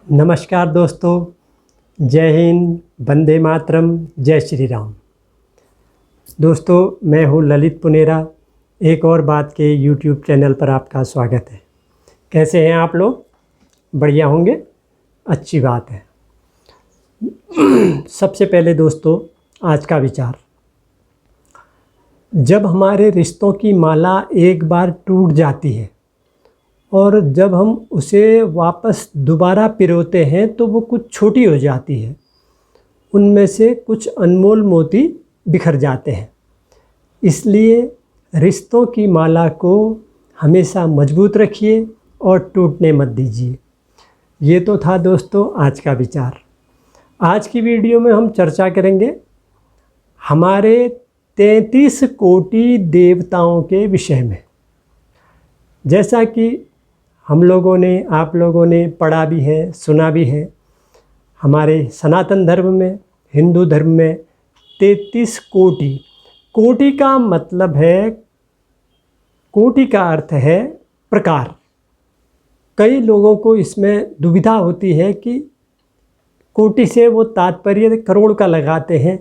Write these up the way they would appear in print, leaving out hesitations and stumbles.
नमस्कार दोस्तों, जय हिंद, वंदे मातरम, जय श्री राम। दोस्तों, मैं हूँ ललित पुनेरा। एक और बात के यूट्यूब चैनल पर आपका स्वागत है। कैसे हैं आप लोग? बढ़िया होंगे, अच्छी बात है। सबसे पहले दोस्तों, आज का विचार। जब हमारे रिश्तों की माला एक बार टूट जाती है और जब हम उसे वापस दोबारा पिरोते हैं तो वो कुछ छोटी हो जाती है। उनमें से कुछ अनमोल मोती बिखर जाते हैं। इसलिए रिश्तों की माला को हमेशा मजबूत रखिए और टूटने मत दीजिए। ये तो था दोस्तों आज का विचार। आज की वीडियो में हम चर्चा करेंगे हमारे 33 कोटि देवताओं के विषय में। जैसा कि हम लोगों ने, आप लोगों ने पढ़ा भी है, सुना भी है, हमारे सनातन धर्म में, हिंदू धर्म में 33 कोटि। कोटि का मतलब है, कोटि का अर्थ है प्रकार। कई लोगों को इसमें दुविधा होती है कि कोटि से वो तात्पर्य करोड़ का लगाते हैं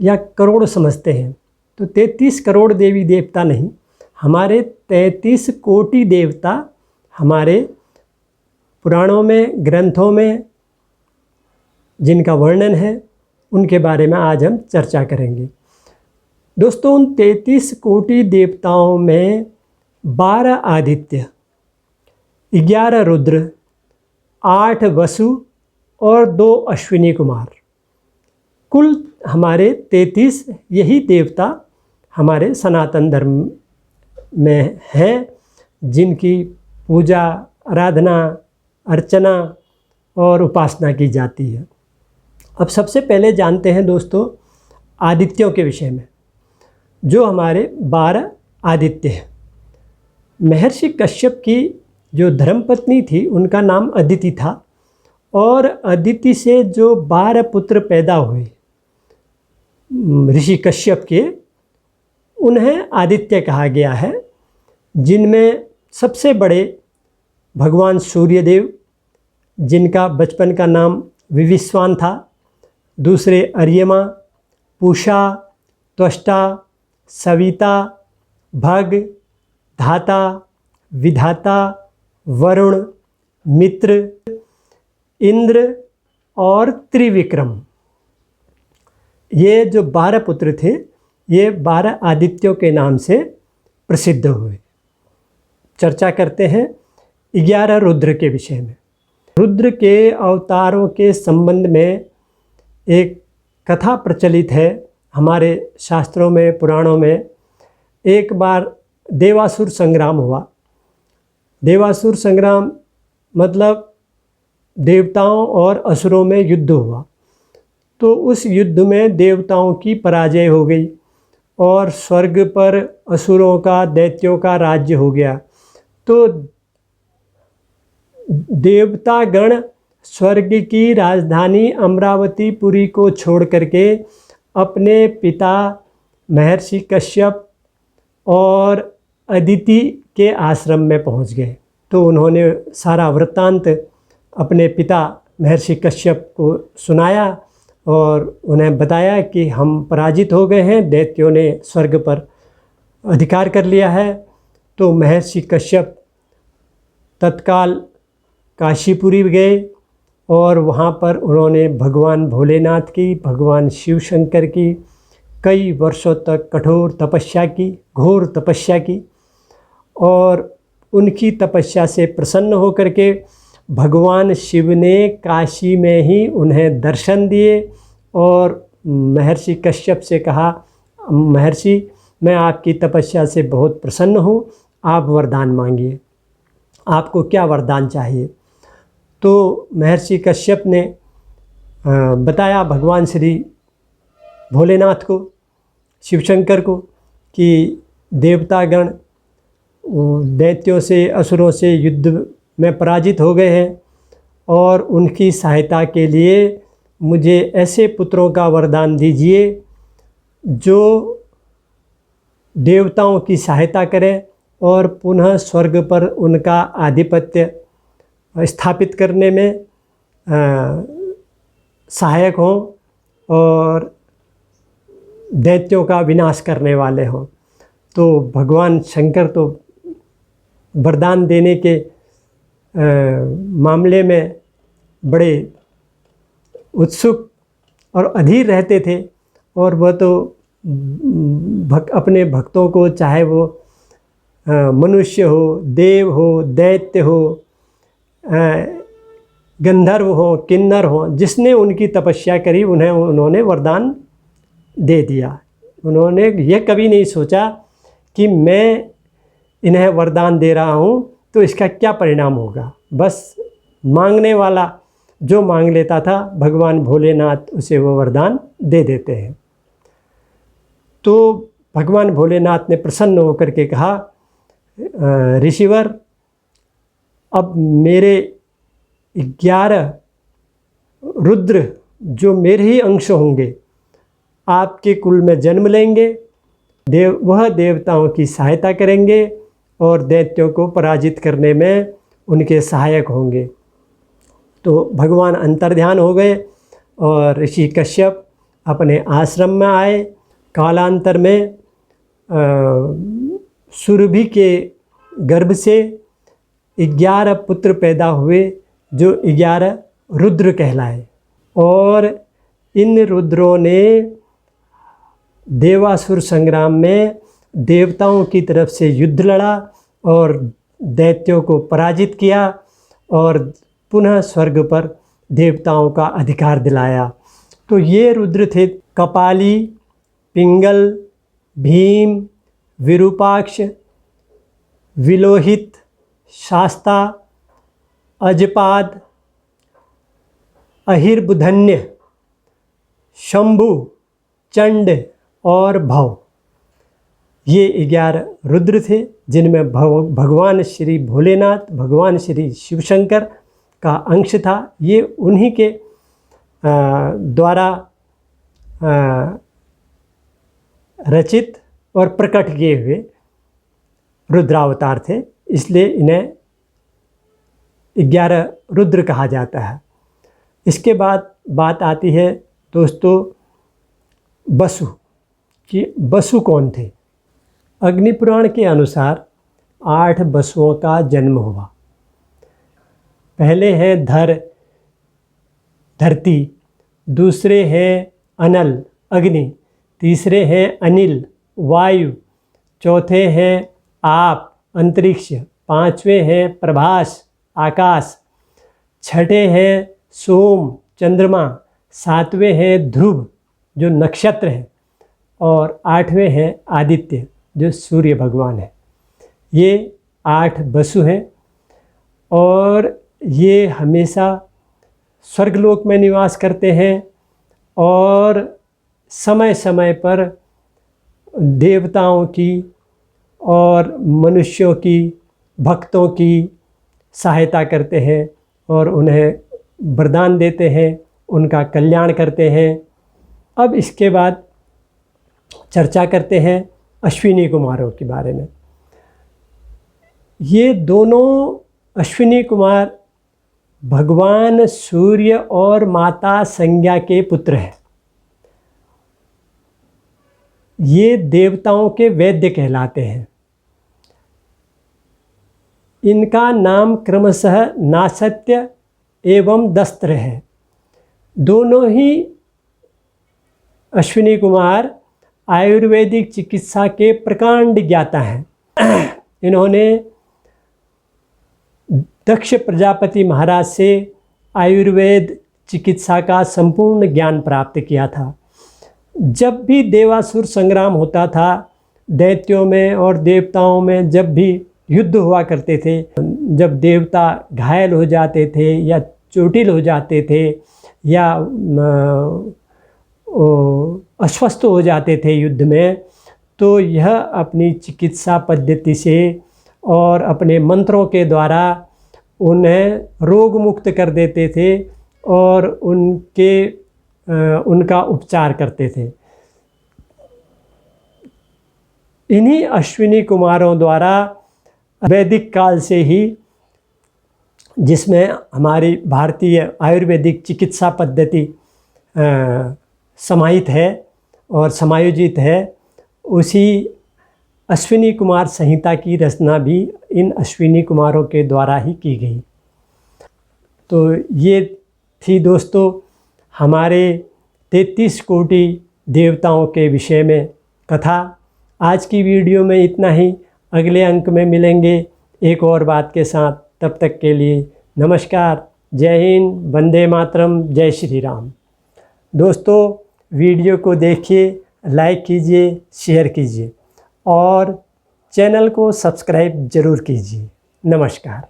या करोड़ समझते हैं। तो 33 करोड़ देवी देवता नहीं, हमारे 33 कोटि देवता हमारे पुराणों में, ग्रंथों में जिनका वर्णन है, उनके बारे में आज हम चर्चा करेंगे। दोस्तों, उन 33 कोटि देवताओं में 12 आदित्य, 11 रुद्र, 8 वसु और 2 अश्विनी कुमार, कुल हमारे 33 यही देवता हमारे सनातन धर्म में हैं, जिनकी पूजा, आराधना, अर्चना और उपासना की जाती है। अब सबसे पहले जानते हैं दोस्तों आदित्यों के विषय में। जो हमारे 12 आदित्य हैं। महर्षि कश्यप की जो धर्मपत्नी थी उनका नाम अदिति था, और अदिति से जो 12 पुत्र पैदा हुए ऋषि कश्यप के, उन्हें आदित्य कहा गया है। जिनमें सबसे बड़े भगवान सूर्यदेव, जिनका बचपन का नाम विविस्वान था। दूसरे अर्यमा, पूषा, त्वष्टा, सविता, भग, धाता, विधाता, वरुण, मित्र, इंद्र और त्रिविक्रम। ये जो 12 पुत्र थे, ये 12 आदित्यों के नाम से प्रसिद्ध हुए। चर्चा करते हैं 11 रुद्र के विषय में। रुद्र के अवतारों के संबंध में एक कथा प्रचलित है हमारे शास्त्रों में, पुराणों में। एक बार देवासुर संग्राम हुआ। देवासुर संग्राम मतलब देवताओं और असुरों में युद्ध हुआ। तो उस युद्ध में देवताओं की पराजय हो गई और स्वर्ग पर असुरों का, दैत्यों का राज्य हो गया। तो देवतागण स्वर्ग की राजधानी अमरावतीपुरी को छोड़ करके अपने पिता महर्षि कश्यप और अदिति के आश्रम में पहुंच गए। तो उन्होंने सारा वृत्तांत अपने पिता महर्षि कश्यप को सुनाया और उन्हें बताया कि हम पराजित हो गए हैं, दैत्यों ने स्वर्ग पर अधिकार कर लिया है। तो महर्षि कश्यप तत्काल काशीपुरी गए और वहाँ पर उन्होंने भगवान भोलेनाथ की, भगवान शिव शंकर की कई वर्षों तक कठोर तपस्या की, घोर तपस्या की। और उनकी तपस्या से प्रसन्न होकर के भगवान शिव ने काशी में ही उन्हें दर्शन दिए और महर्षि कश्यप से कहा, महर्षि, मैं आपकी तपस्या से बहुत प्रसन्न हूँ, आप वरदान मांगिए, आपको क्या वरदान चाहिए। तो महर्षि कश्यप ने बताया भगवान श्री भोलेनाथ को, शिव शंकर को, कि देवतागण दैत्यों से, असुरों से युद्ध में पराजित हो गए हैं और उनकी सहायता के लिए मुझे ऐसे पुत्रों का वरदान दीजिए जो देवताओं की सहायता करें और पुनः स्वर्ग पर उनका आधिपत्य स्थापित करने में सहायक हों और दैत्यों का विनाश करने वाले हों। तो भगवान शंकर तो वरदान देने के मामले में बड़े उत्सुक और अधीर रहते थे, और वह तो अपने भक्तों को, चाहे वो मनुष्य हो, देव हो, दैत्य हो, गंधर्व हो, किन्नर हो, जिसने उनकी तपस्या करी उन्होंने वरदान दे दिया। उन्होंने यह कभी नहीं सोचा कि मैं इन्हें वरदान दे रहा हूँ तो इसका क्या परिणाम होगा। बस मांगने वाला जो मांग लेता था, भगवान भोलेनाथ उसे वो वरदान दे देते हैं। तो भगवान भोलेनाथ ने प्रसन्न होकर के कहा, ऋषिवर, अब मेरे 11 रुद्र जो मेरे ही अंश होंगे आपके कुल में जन्म लेंगे, वह देवताओं की सहायता करेंगे और दैत्यों को पराजित करने में उनके सहायक होंगे। तो भगवान अंतर्ध्यान हो गए और ऋषि कश्यप अपने आश्रम में आए। कालांतर में सुरभि के गर्भ से 11 पुत्र पैदा हुए जो 11 रुद्र कहलाए, और इन रुद्रों ने देवासुर संग्राम में देवताओं की तरफ से युद्ध लड़ा और दैत्यों को पराजित किया और पुनः स्वर्ग पर देवताओं का अधिकार दिलाया। तो ये रुद्र थे कपाली, पिंगल, भीम, विरूपाक्ष, विलोहित, शास्ता, अजपाद, अहिर्बुधन्य, शंभु, चंड और भव। ये 11 रुद्र थे जिनमें भगवान श्री भोलेनाथ, भगवान श्री शिव शंकर का अंश था। ये उन्हीं के द्वारा रचित और प्रकट किए हुए रुद्रावतार थे, इसलिए इन्हें 11 रुद्र कहा जाता है। इसके बाद बात आती है दोस्तों वसु कि वसु कौन थे। अग्नि पुराण के अनुसार 8 वसुओं का जन्म हुआ। पहले हैं धरती, दूसरे हैं अनल अग्नि, तीसरे हैं अनिल वायु, चौथे हैं आप अंतरिक्ष, पांचवें हैं प्रभास आकाश, छठे हैं सोम चंद्रमा, सातवें हैं ध्रुव जो नक्षत्र है, और आठवें हैं आदित्य जो सूर्य भगवान है। ये 8 वसु हैं और ये हमेशा स्वर्गलोक में निवास करते हैं और समय समय पर देवताओं की और मनुष्यों की, भक्तों की सहायता करते हैं और उन्हें वरदान देते हैं, उनका कल्याण करते हैं। अब इसके बाद चर्चा करते हैं अश्विनी कुमारों के बारे में। ये दोनों अश्विनी कुमार भगवान सूर्य और माता संज्ञा के पुत्र हैं। ये देवताओं के वैद्य कहलाते हैं। इनका नाम क्रमशः नासत्य एवं दस्त्र है। दोनों ही अश्विनी कुमार आयुर्वेदिक चिकित्सा के प्रकांड ज्ञाता हैं। इन्होंने दक्ष प्रजापति महाराज से आयुर्वेद चिकित्सा का संपूर्ण ज्ञान प्राप्त किया था। जब भी देवासुर संग्राम होता था, दैत्यों में और देवताओं में जब भी युद्ध हुआ करते थे, जब देवता घायल हो जाते थे या चोटिल हो जाते थे या अस्वस्थ हो जाते थे युद्ध में, तो यह अपनी चिकित्सा पद्धति से और अपने मंत्रों के द्वारा उन्हें रोग मुक्त कर देते थे और उनका उपचार करते थे। इन्हीं अश्विनी कुमारों द्वारा वैदिक काल से ही जिसमें हमारी भारतीय आयुर्वेदिक चिकित्सा पद्धति समाहित है और समायोजित है। उसी अश्विनी कुमार संहिता की रचना भी इन अश्विनी कुमारों के द्वारा ही की गई। तो ये थी दोस्तों हमारे 33 कोटि देवताओं के विषय में कथा। आज की वीडियो में इतना ही। अगले अंक में मिलेंगे एक और बात के साथ। तब तक के लिए नमस्कार, जय हिंद, वंदे मातरम, जय श्री राम। दोस्तों वीडियो को देखिए, लाइक कीजिए, शेयर कीजिए और चैनल को सब्सक्राइब ज़रूर कीजिए। नमस्कार।